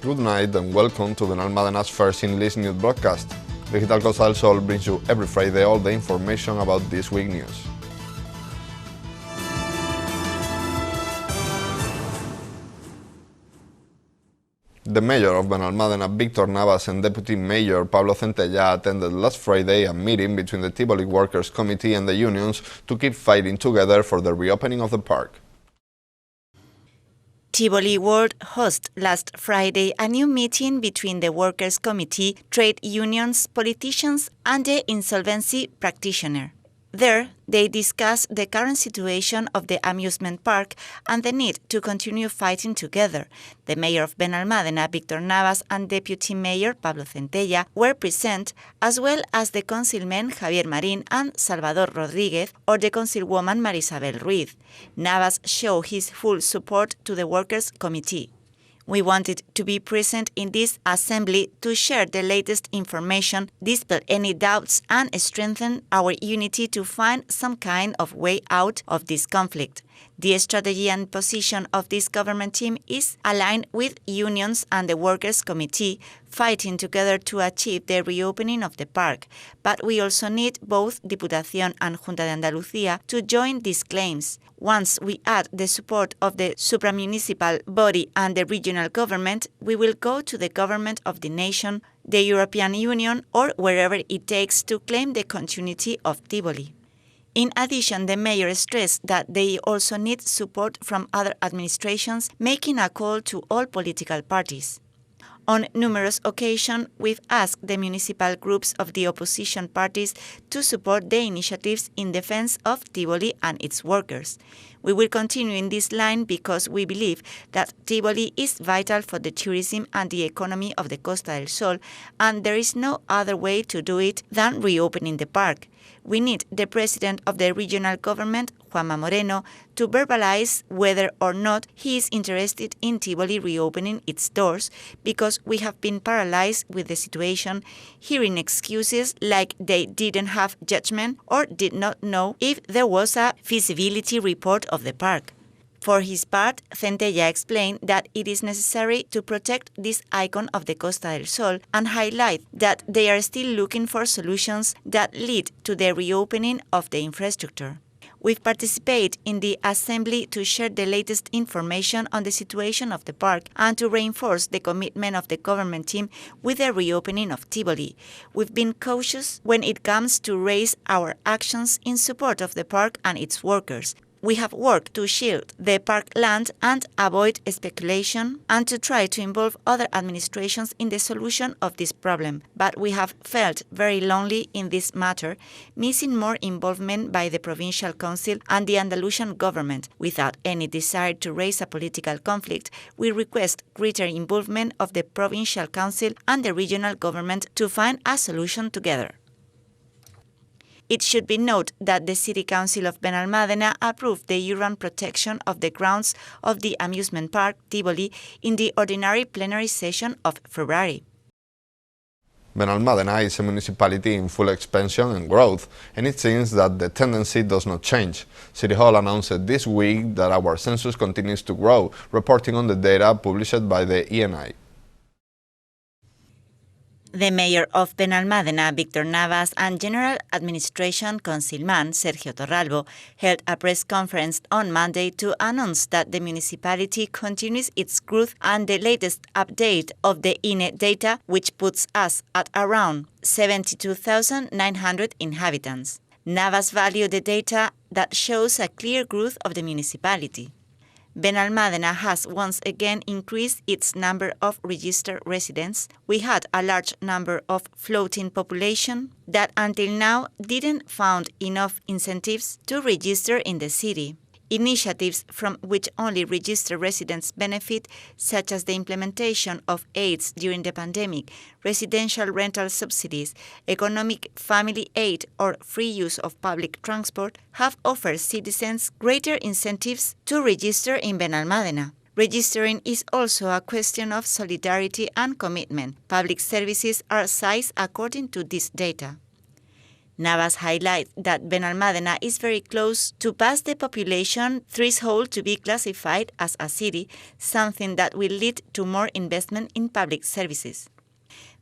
Good night and welcome to Benalmádena's first English news broadcast. Digital Costa del Sol brings you every Friday all the information about this week's news. The mayor of Benalmádena, Victor Navas, and Deputy Mayor Pablo Centella attended last Friday a meeting between the Tivoli Workers' Committee and the unions to keep fighting together for the reopening of the park. Tivoli World hosted last Friday a new meeting between the Workers' Committee, trade unions, politicians, and the insolvency practitioner. There, they discussed the current situation of the amusement park and the need to continue fighting together. The mayor of Benalmádena, Victor Navas, and Deputy Mayor Pablo Centella were present, as well as the councilmen Javier Marín and Salvador Rodríguez, or the councilwoman Marisabel Ruiz. Navas showed his full support to the Workers' Committee. We wanted to be present in this assembly to share the latest information, dispel any doubts, and strengthen our unity to find some kind of way out of this conflict. The strategy and position of this government team is aligned with unions and the Workers' Committee, fighting together to achieve the reopening of the park. But we also need both Diputación and Junta de Andalucía to join these claims. Once we add the support of the supramunicipal body and the regional government, we will go to the government of the nation, the European Union, or wherever it takes to claim the continuity of Tivoli. In addition, the mayor stressed that they also need support from other administrations, making a call to all political parties. On numerous occasions, we've asked the municipal groups of the opposition parties to support the initiatives in defense of Tivoli and its workers. We will continue in this line because we believe that Tivoli is vital for the tourism and the economy of the Costa del Sol, and there is no other way to do it than reopening the park. We need the president of the regional government, Juanma Moreno, to verbalize whether or not he is interested in Tivoli reopening its doors, because we have been paralyzed with the situation, hearing excuses like they didn't have judgment or did not know if there was a feasibility report of the park. For his part, Centella explained that it is necessary to protect this icon of the Costa del Sol and highlight that they are still looking for solutions that lead to the reopening of the infrastructure. We've participated in the assembly to share the latest information on the situation of the park and to reinforce the commitment of the government team with the reopening of Tivoli. We've been cautious when it comes to raise our actions in support of the park and its workers. We have worked to shield the park land and avoid speculation and to try to involve other administrations in the solution of this problem. But we have felt very lonely in this matter, missing more involvement by the Provincial Council and the Andalusian government. Without any desire to raise a political conflict, we request greater involvement of the Provincial Council and the regional government to find a solution together. It should be noted that the City Council of Benalmádena approved the urban protection of the grounds of the amusement park Tivoli in the ordinary plenary session of February. Benalmádena is a municipality in full expansion and growth, and it seems that the tendency does not change. City Hall announced this week that our census continues to grow, reporting on the data published by the ENI. The mayor of Benalmádena, Victor Navas, and General Administration Councilman Sergio Torralbo held a press conference on Monday to announce that the municipality continues its growth and the latest update of the INE data, which puts us at around 72,900 inhabitants. Navas valued the data that shows a clear growth of the municipality. Benalmádena has once again increased its number of registered residents. We had a large number of floating population that until now didn't found enough incentives to register in the city. Initiatives from which only registered residents benefit, such as the implementation of aids during the pandemic, residential rental subsidies, economic family aid, or free use of public transport, have offered citizens greater incentives to register in Benalmádena. Registering is also a question of solidarity and commitment. Public services are sized according to this data. Navas highlights that Benalmádena is very close to pass the population threshold to be classified as a city, something that will lead to more investment in public services.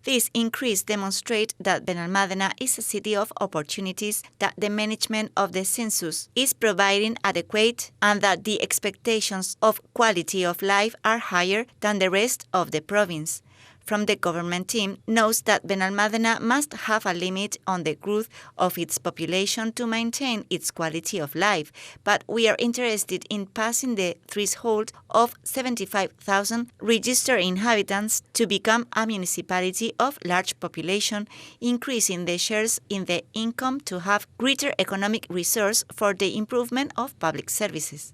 This increase demonstrates that Benalmádena is a city of opportunities, that the management of the census is providing adequate, and that the expectations of quality of life are higher than the rest of the province. From the government team knows that Benalmádena must have a limit on the growth of its population to maintain its quality of life, but we are interested in passing the threshold of 75,000 registered inhabitants to become a municipality of large population, increasing the shares in the income to have greater economic resource for the improvement of public services.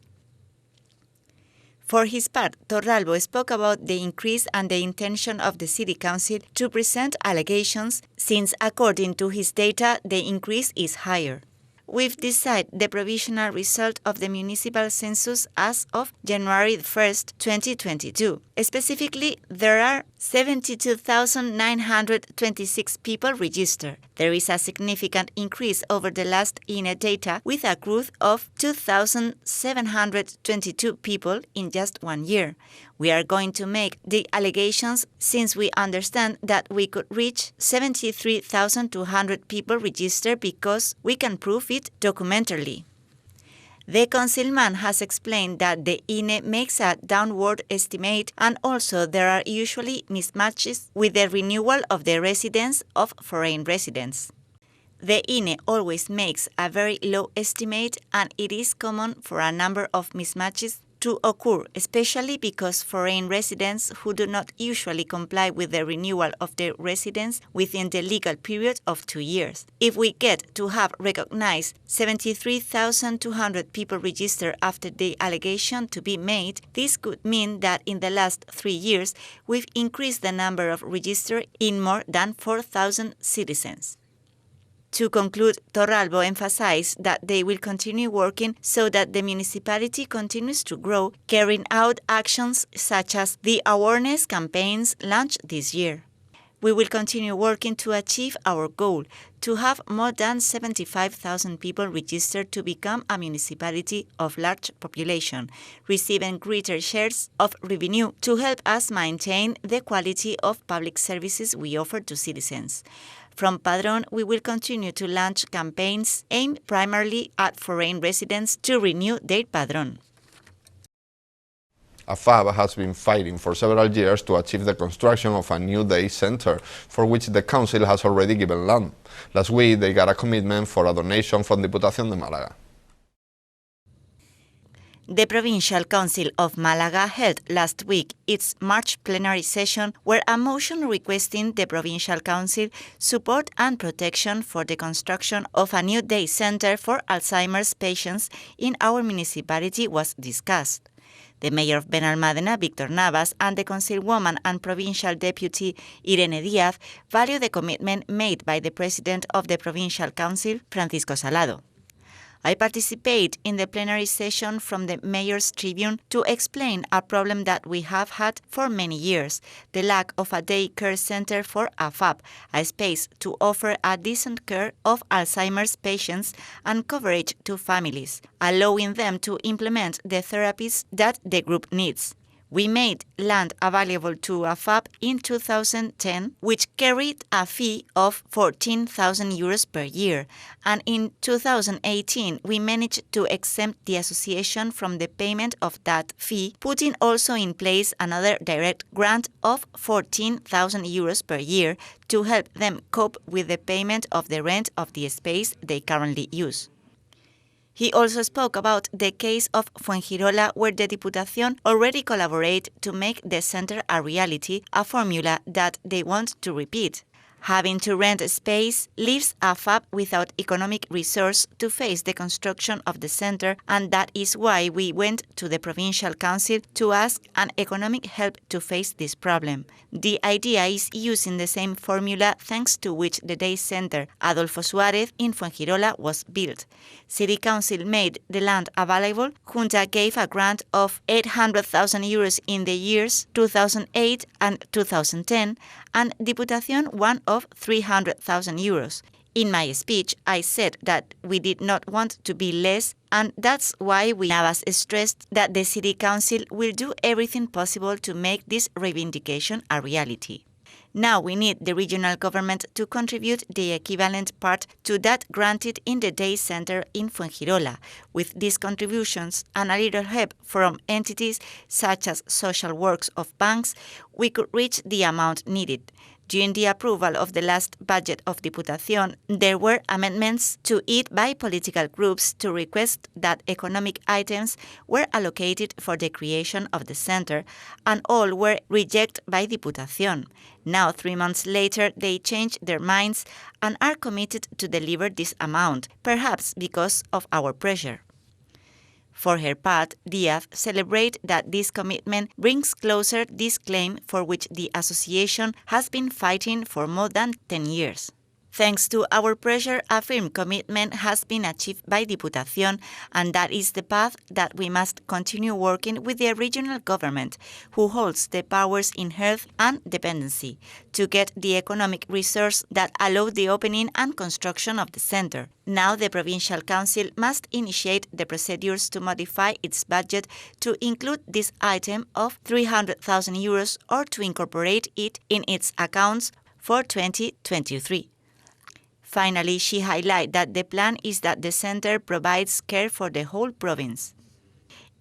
For his part, Torralbo spoke about the increase and the intention of the City Council to present allegations, since according to his data, the increase is higher. We've decided the provisional result of the municipal census as of January 1st, 2022. Specifically, there are 72,926 people registered. There is a significant increase over the last INE data, with a growth of 2,722 people in just 1 year. We are going to make the allegations since we understand that we could reach 73,200 people registered because we can prove it documentarily. The councilman has explained that the INE makes a downward estimate, and also there are usually mismatches with the renewal of the residence of foreign residents. The INE always makes a very low estimate, and it is common for a number of mismatches to occur, especially because foreign residents who do not usually comply with the renewal of their residence within the legal period of 2 years. If we get to have recognized 73,200 people registered after the allegation to be made, this could mean that in the last 3 years we've increased the number of registered in more than 4,000 citizens. To conclude, Torralbo emphasized that they will continue working so that the municipality continues to grow, carrying out actions such as the awareness campaigns launched this year. We will continue working to achieve our goal, to have more than 75,000 people registered to become a municipality of large population, receiving greater shares of revenue to help us maintain the quality of public services we offer to citizens. From Padrón, we will continue to launch campaigns aimed primarily at foreign residents to renew their Padrón. AFAB has been fighting for several years to achieve the construction of a new day center, for which the council has already given land. Last week, they got a commitment for a donation from Diputación de Málaga. The Provincial Council of Málaga held last week its March plenary session, where a motion requesting the Provincial Council support and protection for the construction of a new day center for Alzheimer's patients in our municipality was discussed. The Mayor of Benalmádena, Víctor Navas, and the Councilwoman and Provincial Deputy Irene Díaz value the commitment made by the President of the Provincial Council, Francisco Salado. I participate in the plenary session from the Mayor's Tribune to explain a problem that we have had for many years, the lack of a day care center for AFAB, a space to offer a decent care of Alzheimer's patients and coverage to families, allowing them to implement the therapies that the group needs. We made land available to AFAB in 2010, which carried a fee of 14,000 euros per year, and in 2018 we managed to exempt the association from the payment of that fee, putting also in place another direct grant of 14,000 euros per year to help them cope with the payment of the rent of the space they currently use. He also spoke about the case of Fuengirola, where the Diputación already collaborated to make the center a reality, a formula that they want to repeat. Having to rent a space leaves AFAB without economic resource to face the construction of the center, and that is why we went to the Provincial Council to ask an economic help to face this problem. The idea is using the same formula thanks to which the day center Adolfo Suárez in Fuengirola was built. City Council made the land available, Junta gave a grant of 800,000 euros in the years 2008 and 2010, and Diputación one of 300,000 euros. In my speech, I said that we did not want to be less, and that's why Navas stressed that the City Council will do everything possible to make this reivindication a reality. Now we need the regional government to contribute the equivalent part to that granted in the day center in Fuengirola. With these contributions and a little help from entities such as social works of banks, we could reach the amount needed. During the approval of the last budget of Diputación, there were amendments to it by political groups to request that economic items were allocated for the creation of the center, and all were rejected by Diputación. Now, 3 months later, they changed their minds and are committed to deliver this amount, perhaps because of our pressure. For her part, Díaz celebrates that this commitment brings closer this claim for which the association has been fighting for more than 10 years. Thanks to our pressure, a firm commitment has been achieved by Diputación, and that is the path that we must continue working with the regional government, who holds the powers in health and dependency, to get the economic resource that allow the opening and construction of the center. Now the Provincial Council must initiate the procedures to modify its budget to include this item of 300,000 euros or to incorporate it in its accounts for 2023. Finally, she highlighted that the plan is that the center provides care for the whole province.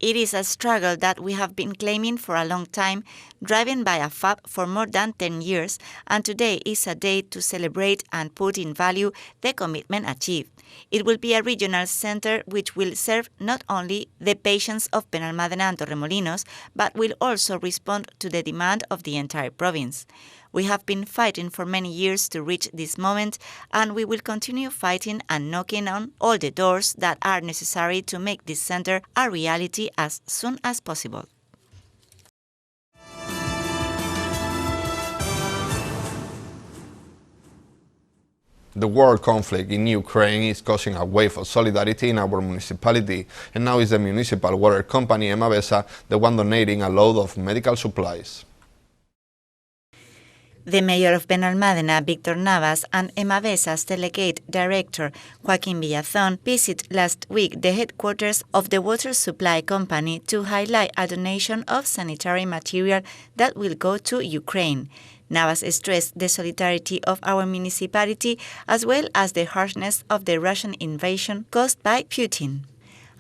It is a struggle that we have been claiming for a long time, driven by AFAP for more than 10 years, and today is a day to celebrate and put in value the commitment achieved. It will be a regional center which will serve not only the patients of Benalmádena and Torremolinos, but will also respond to the demand of the entire province. We have been fighting for many years to reach this moment, and we will continue fighting and knocking on all the doors that are necessary to make this center a reality as soon as possible. The war conflict in Ukraine is causing a wave of solidarity in our municipality, and now is the municipal water company Emavesa the one donating a load of medical supplies. The mayor of Benalmádena, Víctor Navas, and Emavesa's delegate director, Joaquín Villazón, visited last week the headquarters of the water supply company to highlight a donation of sanitary material that will go to Ukraine. Navas stressed the solidarity of our municipality as well as the harshness of the Russian invasion caused by Putin.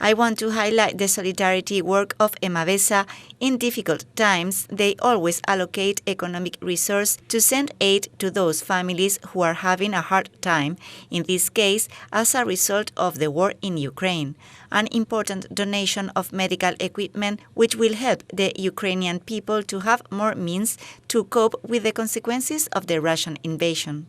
I want to highlight the solidarity work of Emavesa. In difficult times, they always allocate economic resources to send aid to those families who are having a hard time, in this case as a result of the war in Ukraine. An important donation of medical equipment which will help the Ukrainian people to have more means to cope with the consequences of the Russian invasion.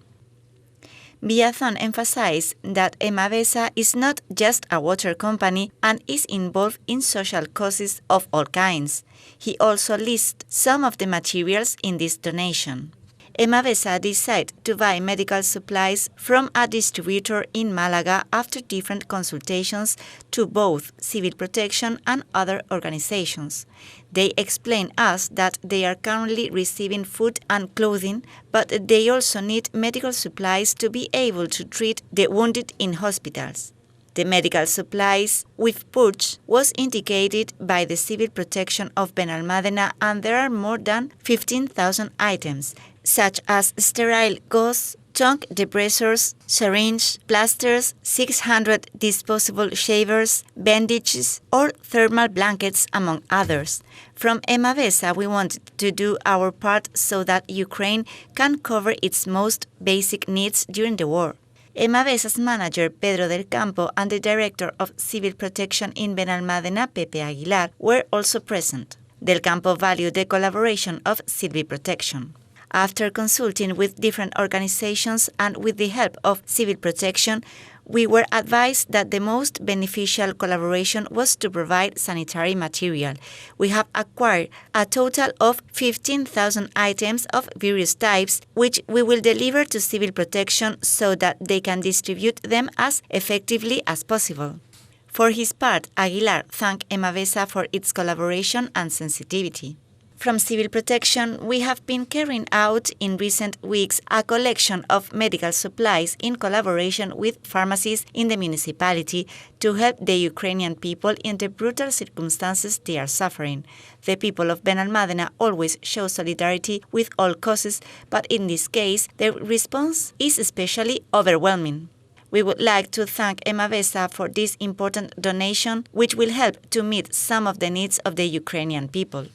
Villazón emphasized that Emavesa is not just a water company and is involved in social causes of all kinds. He also lists some of the materials in this donation. Emavesa decided to buy medical supplies from a distributor in Malaga after different consultations to both civil protection and other organizations. They explained us that they are currently receiving food and clothing, but they also need medical supplies to be able to treat the wounded in hospitals. The medical supplies we've purchased was indicated by the Civil Protection of Benalmádena, and there are more than 15,000 items, such as sterile gauze, tongue depressors, syringes, plasters, 600 disposable shavers, bandages, or thermal blankets, among others. From Emavesa, we wanted to do our part so that Ukraine can cover its most basic needs during the war. Emavesa's manager, Pedro del Campo, and the director of Civil Protection in Benalmádena, Pepe Aguilar, were also present. Del Campo valued the collaboration of Civil Protection. After consulting with different organizations and with the help of Civil Protection, we were advised that the most beneficial collaboration was to provide sanitary material. We have acquired a total of 15,000 items of various types, which we will deliver to Civil Protection so that they can distribute them as effectively as possible. For his part, Aguilar thanked Emavesa for its collaboration and sensitivity. From Civil Protection, we have been carrying out in recent weeks a collection of medical supplies in collaboration with pharmacies in the municipality to help the Ukrainian people in the brutal circumstances they are suffering. The people of Benalmádena always show solidarity with all causes, but in this case, their response is especially overwhelming. We would like to thank Emavesa for this important donation, which will help to meet some of the needs of the Ukrainian people.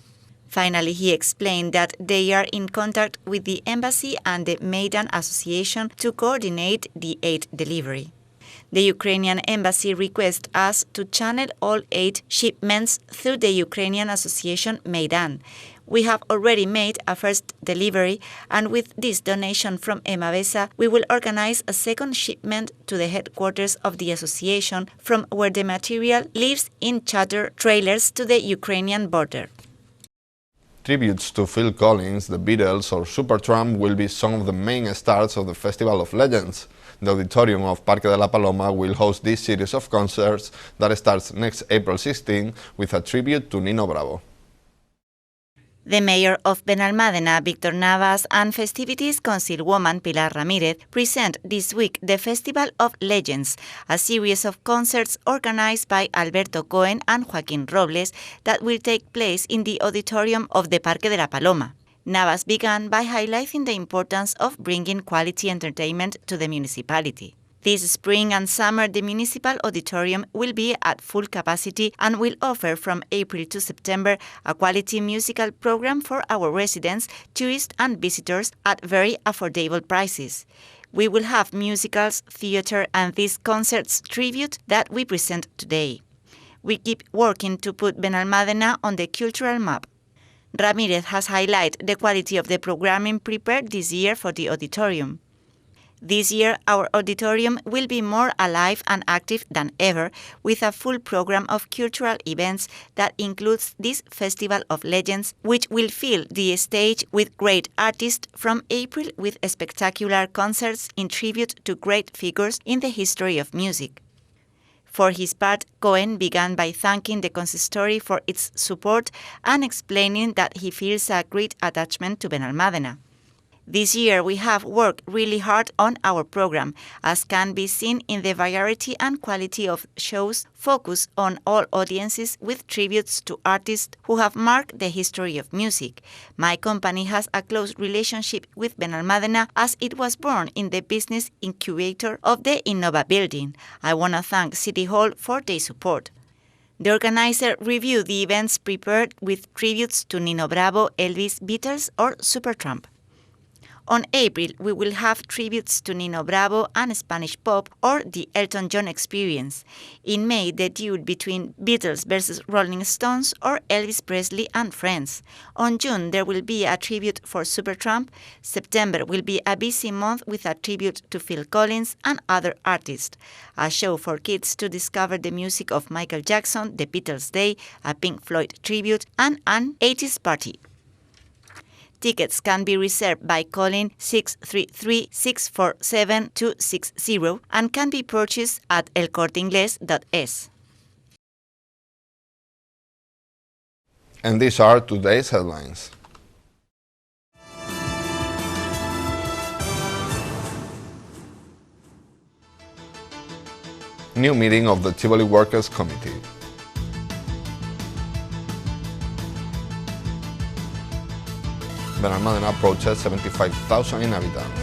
Finally, he explained that they are in contact with the Embassy and the Maidan Association to coordinate the aid delivery. The Ukrainian Embassy requests us to channel all aid shipments through the Ukrainian Association Maidan. We have already made a first delivery, and with this donation from Emavesa, we will organize a second shipment to the headquarters of the association, from where the material leaves in charter trailers to the Ukrainian border. Tributes to Phil Collins, the Beatles or Supertramp will be some of the main stars of the Festival of Legends. The auditorium of Parque de la Paloma will host this series of concerts that starts next April 16 with a tribute to Nino Bravo. The mayor of Benalmádena, Víctor Navas, and Festivities Councilwoman Pilar Ramírez present this week the Festival of Legends, a series of concerts organized by Alberto Cohen and Joaquín Robles that will take place in the auditorium of the Parque de la Paloma. Navas began by highlighting the importance of bringing quality entertainment to the municipality. This spring and summer, the municipal auditorium will be at full capacity and will offer from April to September a quality musical program for our residents, tourists and visitors at very affordable prices. We will have musicals, theater and these concerts tribute that we present today. We keep working to put Benalmádena on the cultural map. Ramírez has highlighted the quality of the programming prepared this year for the auditorium. This year, our auditorium will be more alive and active than ever, with a full program of cultural events that includes this Festival of Legends, which will fill the stage with great artists from April with spectacular concerts in tribute to great figures in the history of music. For his part, Cohen began by thanking the consistory for its support and explaining that he feels a great attachment to Benalmádena. This year we have worked really hard on our program, as can be seen in the variety and quality of shows focused on all audiences with tributes to artists who have marked the history of music. My company has a close relationship with Benalmádena as it was born in the business incubator of the Innova building. I want to thank City Hall for their support. The organizer reviewed the events prepared with tributes to Nino Bravo, Elvis, Beatles or Supertramp. On April, we will have tributes to Nino Bravo and Spanish pop or the Elton John Experience. In May, the duel between Beatles versus Rolling Stones or Elvis Presley and Friends. On June, there will be a tribute for Supertramp. September will be a busy month with a tribute to Phil Collins and other artists. A show for kids to discover the music of Michael Jackson, the Beatles Day, a Pink Floyd tribute, and an 80s party. Tickets can be reserved by calling 633-647-260 and can be purchased at elcorteingles.es. And these are today's headlines. New meeting of the Tivoli Workers' Committee. Benalmádena approaches 75,000 inhabitants.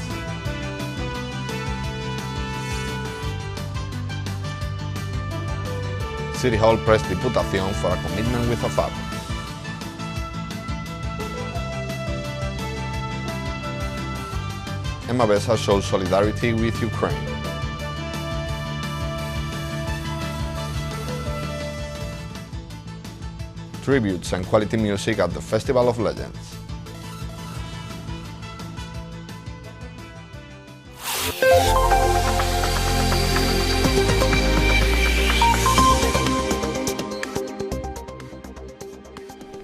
City Hall pressed Diputación for a commitment with AFAP. Emavesa shows solidarity with Ukraine. Tributes and quality music at the Festival of Legends.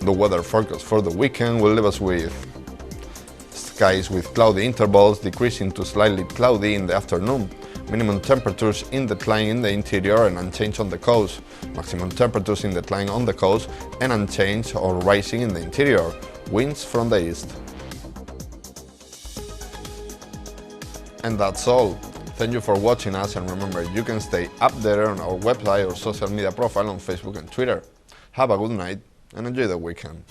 The weather forecast for the weekend will leave us with skies with cloudy intervals decreasing to slightly cloudy in the afternoon, Minimum temperatures in decline in the interior and unchanged on the coast. Maximum temperatures in decline on the coast and unchanged or rising in the interior. Winds from the east. And that's all. Thank you for watching us, and remember, you can stay updated on our website or social media profile on Facebook and Twitter. Have a good night and enjoy the weekend.